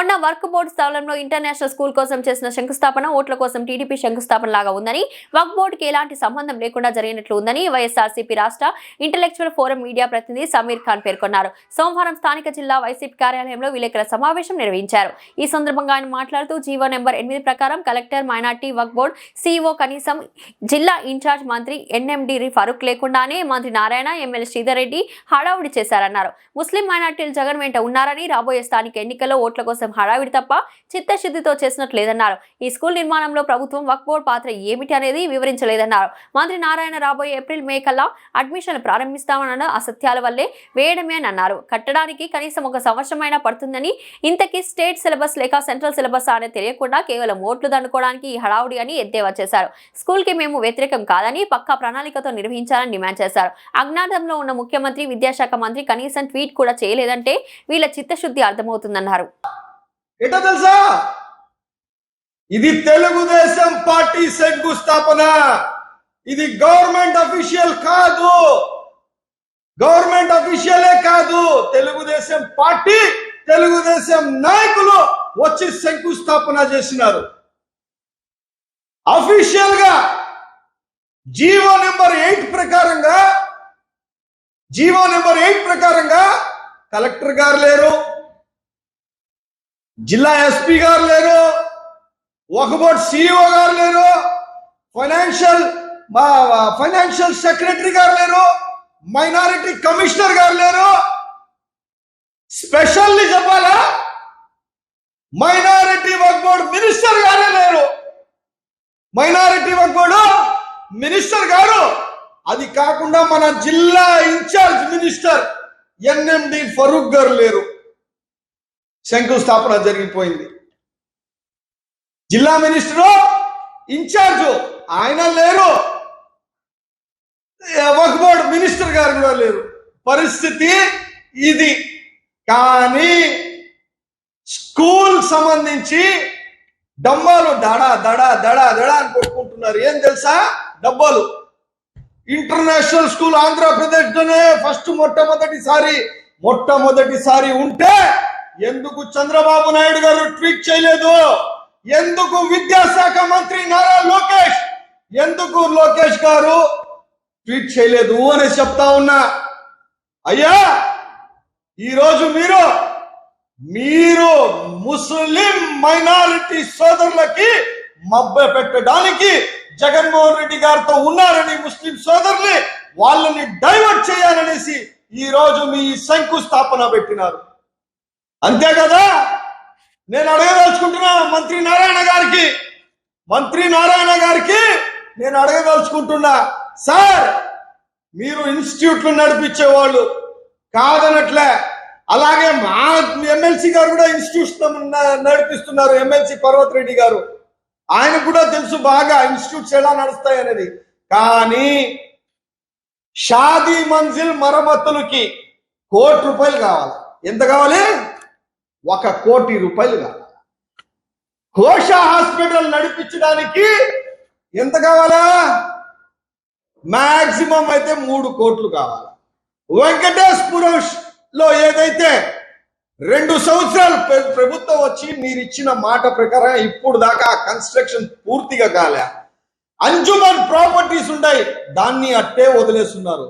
మొన్న work board స్థలంలో international school కోసం చేసిన శంకుస్థాపన ఓట్ల కోసం టీడీపీ శంకుస్థాపన లాగా ఉందని, వర్క్ బోర్డుకి ఎలాంటి సంబంధం లేకుండా జరిగినట్లు ఉందని వైఎస్ఆర్సీపీ రాష్ట్ర ఇంటెలెక్చువల్ ఫోరం మీడియా ప్రతినిధి సమీర్ ఖాన్ పేర్కొన్నారు. సోమవారం స్థానిక జిల్లా వైసీపీ కార్యాలయంలో విలేకరుల సమావేశం నిర్వహించారు. ఈ సందర్భంగా ఆయన మాట్లాడుతూ జీవో నెంబర్ 8 ప్రకారం collector, minority work board CEO కనీసం జిల్లా ఇన్ఛార్జ్ మంత్రి ఎన్ఎండి ఫరూక్ లేకుండానే మంత్రి నారాయణ, ఎమ్మెల్యే శ్రీధర్ రెడ్డి హడావుడి చేశారన్నారు. ముస్లిం మైనార్టీలు జగన్ వెంట ఉన్నారని, రాబోయే స్థానిక ఎన్నికల్లో ఓట్ల కోసం హడావిడి తప్ప చిత్తశుద్ధితో చేసినట్లు లేదన్నారు. ఈ స్కూల్ నిర్మాణంలో ప్రభుత్వం వక్ఫ్ బోర్డు పాత్ర ఏమిటి అనేది వివరించలేదన్నారు. మంత్రి నారాయణ రాబోయే ఏప్రిల్, మే కల్లా అడ్మిషన్లు ప్రారంభిస్తామన్న అసత్యాల వల్లే వేయడమే అని అన్నారు. కట్టడానికి కనీసం 1 సంవత్సరమైనా పడుతుందని, ఇంతకీ స్టేట్ సిలబస్ లేక సెంట్రల్ సిలబస్ అనేది తెలియకుండా కేవలం ఓట్లు దండుకోవడానికి ఈ హడావుడి అని ఎద్దేవా చేశారు. స్కూల్ కి మేము వ్యతిరేకం కాదని, పక్కా ప్రణాళికతో నిర్వహించాలని డిమాండ్ చేశారు. అజ్ఞాతంలో ఉన్న ముఖ్యమంత్రి, విద్యాశాఖ మంత్రి కనీసం ట్వీట్ కూడా చేయలేదంటే వీళ్ళ చిత్తశుద్ధి అర్థమవుతుందన్నారు. ఏంటో తెలుసా, ఇది తెలుగుదేశం పార్టీ శంకుస్థాపన. ఇది గవర్నమెంట్ అఫీషియల్ కాదు, గవర్నమెంట్ అఫీషియలే కాదు, తెలుగుదేశం పార్టీ, తెలుగుదేశం నాయకులు వచ్చి శంకుస్థాపన చేసినారు. అఫీషియల్ గా జీవో నెంబర్ 8 ప్రకారంగా కలెక్టర్ గారు లేరు, జిల్లా ఎస్పీ గారు లేరు, వక్ఫ్ బోర్డు సిఇఓ గారు లేరు, ఫైనాన్షియల్ సెక్రటరీ గారు లేరు, మైనారిటీ కమిషనర్ గారు లేరు. స్పెషల్లీ చెప్పాలా, మైనారిటీ వక్ఫ్ బోర్డు మినిస్టర్ గారే లేరు. మైనారిటీ వక్ఫ్ బోర్డు మినిస్టర్ గారు, అది కాకుండా మన జిల్లా ఇన్ఛార్జ్ మినిస్టర్ ఎన్ఎండి ఫరూక్ గారు లేరు. శంకుస్థాపన జరిగిపోయింది. జిల్లా మినిస్టరు, ఇన్ఛార్జ్ ఆయన లేరు, వక్ఫ్ బోర్డు మినిస్టర్ గారు కూడా లేరు. పరిస్థితి ఇది. కానీ స్కూల్ సంబంధించి డబ్బాలు దడా దడా దడా దడా అని కొట్టుకుంటున్నారు. ఏం తెలుసా, డబ్బాలు ఇంటర్నేషనల్ స్కూల్ ఆంధ్రప్రదేశ్ లోనే మొట్టమొదటిసారి ఉంటే ఎందుకు చంద్రబాబు నాయుడు గారు ట్వీట్ చేయలేదు? ఎందుకు విద్యాశాఖ మంత్రి నారా లోకేష్ గారు ట్వీట్ చేయలేదు అని చెప్తా ఉన్నా. అయ్యా, ఈరోజు మీరు ముస్లిం మైనారిటీ సోదరులకి మభ్య పెట్టడానికి జగన్మోహన్ రెడ్డి గారితో ఉన్నారని, ముస్లిం సోదరులు వాళ్ళని డైవర్ట్ చేయాలనేసి ఈ రోజు మీ శంకుస్థాపన పెట్టినారు. అంతే కదా. నేను అడగదలుచుకుంటున్నా మంత్రి నారాయణ గారికి నేను అడగదలుచుకుంటున్నా, సార్ మీరు ఇన్స్టిట్యూట్లు నడిపించేవాళ్ళు కాదనట్లే, అలాగే మా ఎమ్మెల్సీ గారు కూడా ఇన్స్టిట్యూషన్ నడిపిస్తున్నారు. ఎమ్మెల్సీ పర్వత్ రెడ్డి గారు, ఆయన కూడా తెలుసు బాగా ఇన్స్టిట్యూట్స్ ఎలా నడుస్తాయనేది. కానీ షాదీ మంజిల్ మరమ్మతులకి ₹1 కోటి కావాలి. ఎంత కావాలి? ₹1 కోటి కావాలి. ఘోష హాస్పిటల్ నడిపించడానికి ఎంత కావాలా? మాక్సిమం అయితే ₹3 కోట్లు కావాలి. వెంకటేశ్వరం లో ఏదైతే 2 సంవత్సరాలు ప్రభుత్వం వచ్చి మీరు ఇచ్చిన మాట ప్రకారం ఇప్పుడు దాకా కన్స్ట్రక్షన్ పూర్తిగా కాలే. అంజుమన్ ప్రాపర్టీస్ ఉంటాయి, దాన్ని అట్టే వదిలేస్తున్నారు.